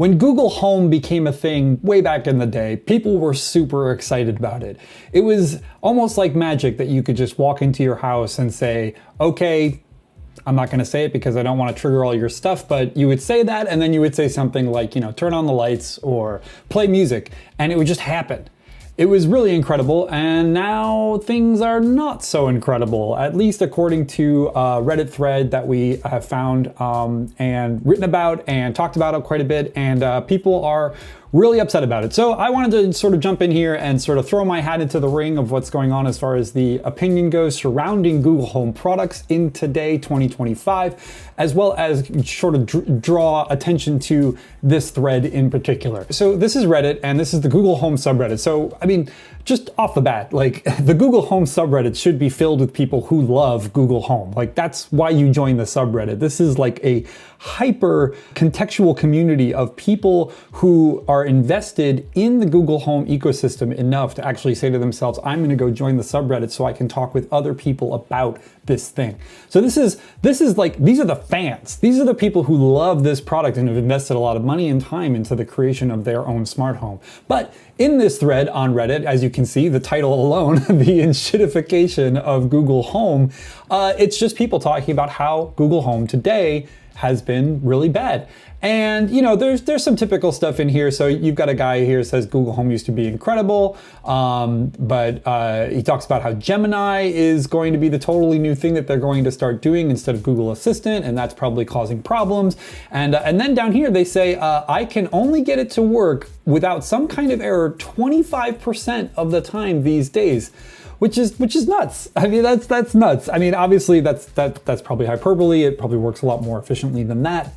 When Google Home became a thing way back in the day, people were super excited about it. It was almost like magic that you could just walk into your house and say, okay, I'm not going to say it because I don't want to trigger all your stuff, but you would say that and then you would say something like, turn on the lights or play music, and it would just happen. It was really incredible, and now things are not so incredible, at least according to a Reddit thread that we have found and written about and talked about quite a bit, and people are really upset about it. So I wanted to sort of jump in here and sort of throw my hat into the ring of what's going on as far as the opinion goes surrounding Google Home products in today, 2025, as well as sort of draw attention to this thread in particular. So this is Reddit, and this is the Google Home subreddit. So, I mean, just off the bat, like, the Google Home subreddit should be filled with people who love Google Home. Like, that's why you join the subreddit. This is like a hyper contextual community of people who are invested in the Google Home ecosystem enough to actually say to themselves, I'm going to go join the subreddit so I can talk with other people about this thing. So this is like, these are the fans. These are the people who love this product and have invested a lot of money and time into the creation of their own smart home. But in this thread on Reddit, as you can see, the title alone, the enshittification of Google Home, it's just people talking about how Google Home today has been really bad. And there's some typical stuff in here. So you've got a guy here who says Google Home used to be incredible, but he talks about how Gemini is going to be the totally new thing that they're going to start doing instead of Google Assistant, and that's probably causing problems. And then down here they say, I can only get it to work without some kind of error 25% of the time these days. Which is nuts. I mean, that's nuts. I mean, obviously that's probably hyperbole. It probably works a lot more efficiently than that.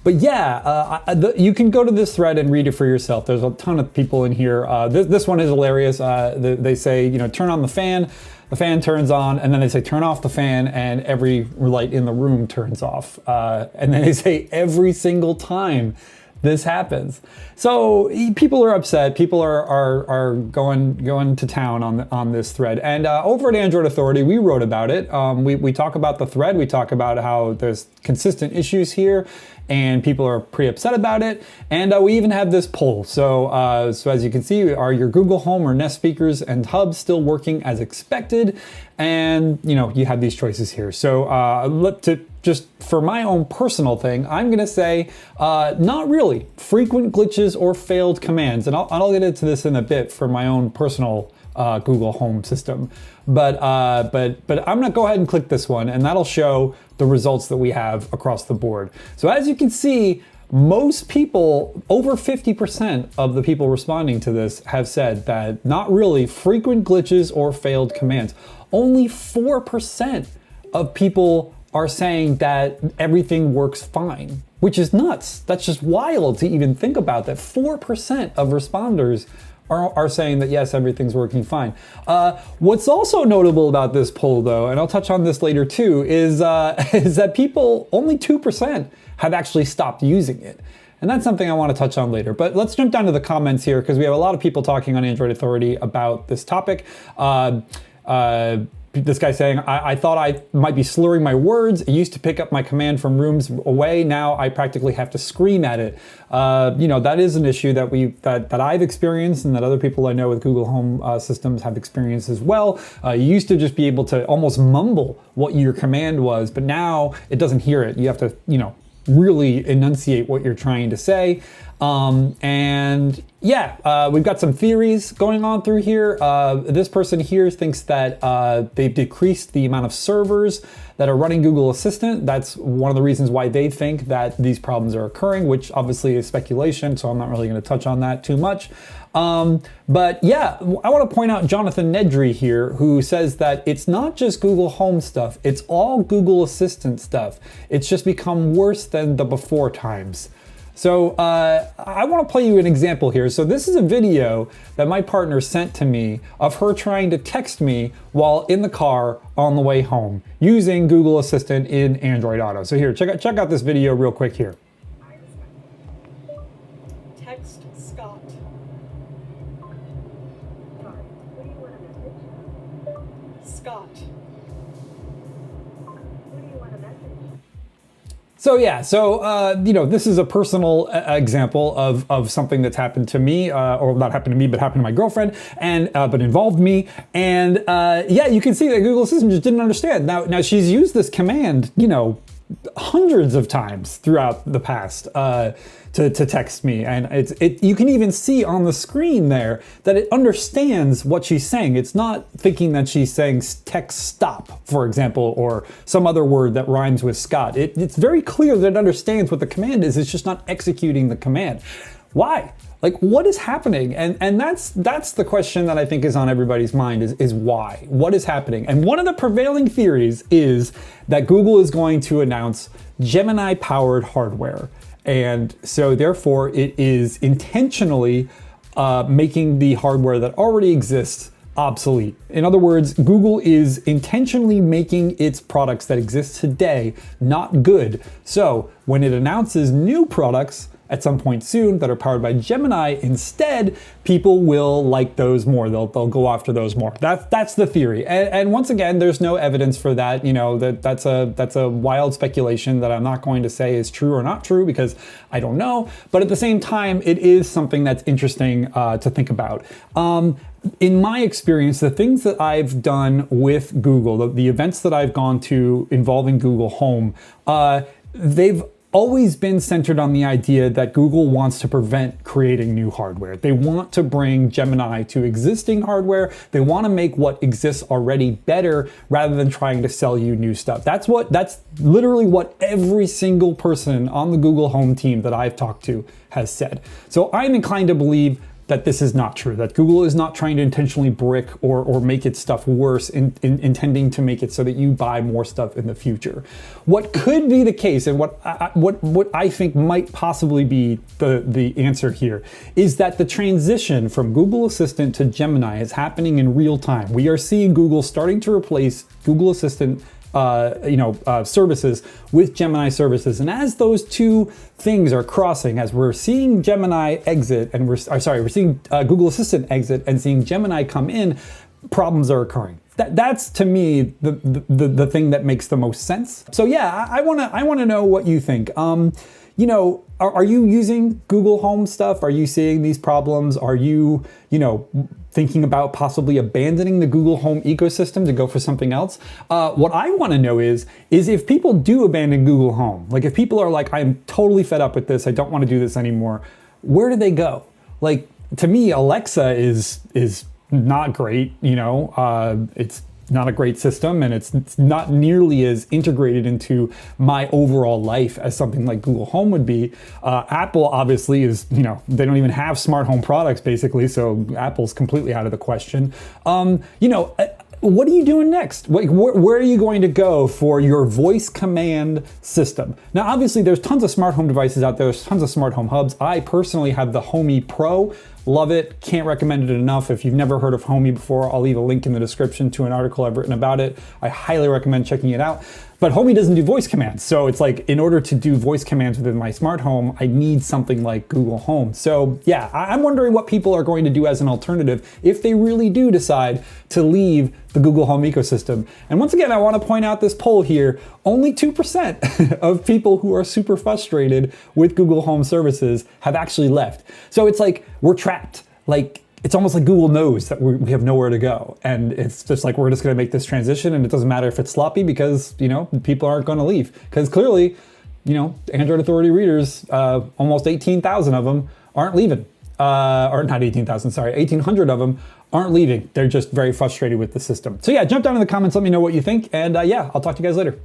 But yeah, you can go to this thread and read it for yourself. There's a ton of people in here. This one is hilarious. They say, turn on the fan turns on, and then they say turn off the fan, and every light in the room turns off. And then they say every single time this happens. So people are upset. People are going to town on this thread. And over at Android Authority, we wrote about it. We talk about the thread. We talk about how there's consistent issues here, and people are pretty upset about it. And we even have this poll. So as you can see, are your Google Home or Nest speakers and hubs still working as expected? And you have these choices here. So just for my own personal thing, I'm gonna say not really. Frequent glitches or failed commands, and I'll get into this in a bit for my own personal Google Home system. But I'm gonna go ahead and click this one, and that'll show the results that we have across the board. So as you can see, most people, over 50% of the people responding to this, have said that not really, frequent glitches or failed commands. Only 4% of people are saying that everything works fine, which is nuts. That's just wild to even think about, that 4% of responders are saying that yes, everything's working fine. What's also notable about this poll, though, and I'll touch on this later too, is that people, only 2% have actually stopped using it. And that's something I want to touch on later. But let's jump down to the comments here, because we have a lot of people talking on Android Authority about this topic. This guy saying, I thought I might be slurring my words. It used to pick up my command from rooms away. Now I practically have to scream at it. That is an issue that I've experienced, and that other people I know with Google Home systems have experienced as well. You used to just be able to almost mumble what your command was, but now it doesn't hear it. You have to, really enunciate what you're trying to say. And yeah, we've got some theories going on through here. This person here thinks that they've decreased the amount of servers that are running Google Assistant. That's one of the reasons why they think that these problems are occurring, which obviously is speculation, so I'm not really going to touch on that too much. But yeah, I want to point out Jonathan Nedry here, who says that it's not just Google Home stuff, it's all Google Assistant stuff. It's just become worse than the before times. So I want to play you an example here. So this is a video that my partner sent to me of her trying to text me while in the car on the way home using Google Assistant in Android Auto. So here, check out this video real quick here. Text Scott. What do you want a message? Scott. What do you want a message? So yeah, this is a personal example of something that's happened to me, or not happened to me, but happened to my girlfriend, and but involved me. And yeah, you can see that Google Assistant just didn't understand. Now she's used this command, hundreds of times throughout the past to text me, and you can even see on the screen there that it understands what she's saying. It's not thinking that she's saying text stop, for example, or some other word that rhymes with Scott. It's very clear that it understands what the command is. It's just not executing the command. Why? Like, what is happening? And that's the question that I think is on everybody's mind is why? What is happening? And one of the prevailing theories is that Google is going to announce Gemini-powered hardware. And so therefore it is intentionally making the hardware that already exists obsolete. In other words, Google is intentionally making its products that exist today not good. So when it announces new products at some point soon that are powered by Gemini instead, people will like those more. They'll go after those more. That's the theory. And once again, there's no evidence for that. That's a wild speculation that I'm not going to say is true or not true because I don't know. But at the same time, it is something that's interesting to think about. In my experience, the things that I've done with Google, the events that I've gone to involving Google Home, they've always been centered on the idea that Google wants to prevent creating new hardware. They want to bring Gemini to existing hardware. They want to make what exists already better rather than trying to sell you new stuff. That's literally what every single person on the Google Home team that I've talked to has said. So I'm inclined to believe that this is not true, that Google is not trying to intentionally brick or make its stuff worse, intending to make it so that you buy more stuff in the future. What could be the case, and what I think might possibly be the answer here, is that the transition from Google Assistant to Gemini is happening in real time. We are seeing Google starting to replace Google Assistant services with Gemini services. And as those two things are crossing, as we're seeing Gemini exit and we're seeing Google Assistant exit and seeing Gemini come in, problems are occurring. That's to me the thing that makes the most sense. So yeah, I wanna know what you think. Are you using Google Home stuff? Are you seeing these problems? Are you, thinking about possibly abandoning the Google Home ecosystem to go for something else? What I want to know is if people do abandon Google Home, like if people are like, I'm totally fed up with this, I don't want to do this anymore, where do they go? Like, to me, Alexa is not great, it's not a great system, and it's not nearly as integrated into my overall life as something like Google Home would be. Apple obviously is, they don't even have smart home products basically, so Apple's completely out of the question. What are you doing next? Where are you going to go for your voice command system? Now, obviously, there's tons of smart home devices out there. There's tons of smart home hubs. I personally have the Homey Pro. Love it. Can't recommend it enough. If you've never heard of Homey before, I'll leave a link in the description to an article I've written about it. I highly recommend checking it out. But Homey doesn't do voice commands. So it's like, in order to do voice commands within my smart home, I need something like Google Home. So yeah, I'm wondering what people are going to do as an alternative if they really do decide to leave the Google Home ecosystem. And once again, I want to point out this poll here, only 2% of people who are super frustrated with Google Home services have actually left. So it's like, we're trapped. Like, it's almost like Google knows that we have nowhere to go. And it's just like, we're just going to make this transition, and it doesn't matter if it's sloppy because, people aren't going to leave. Because clearly, Android Authority readers, almost 18,000 of them aren't leaving. Or not 18,000, sorry, 1,800 of them aren't leaving. They're just very frustrated with the system. So yeah, jump down in the comments, let me know what you think. And yeah, I'll talk to you guys later.